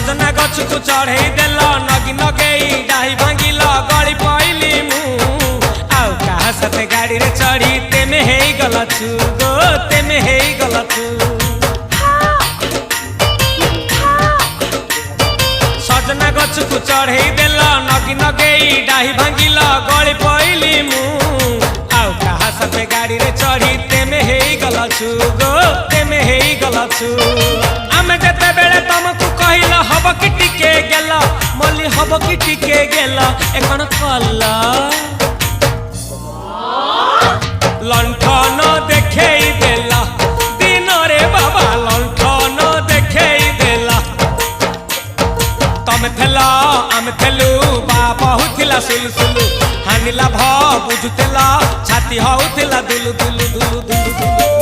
सजना गछ को चढ़े देल नगी नगेई डाही भांगिल गली पइली मु आउ कहा सते गाड़ी रे चढ़ी तेमे हेई गलछु गो तेमे हेई गलछु सजना गछ को चढ़े देल नगी नगेई डाही भांगिल गली पइली मु आउ कहा सते गाड़ी रे चढ़ी तेमे हेई गलछु गो तेमे हेई गलछु आमे जते बेले तुमको कहिल हब कि टिके गेल मल्ली हब कि टिके गेल एकन कल लंठन देखेई देला दिन रे बाबा लंठन देखेई देला तमे थेला आमे थेलु बाबा हुथिला सुलसुलु हानिला भ बुझुतेला छाती हउथिला दुलु दुलु दुलु दुलु दुलु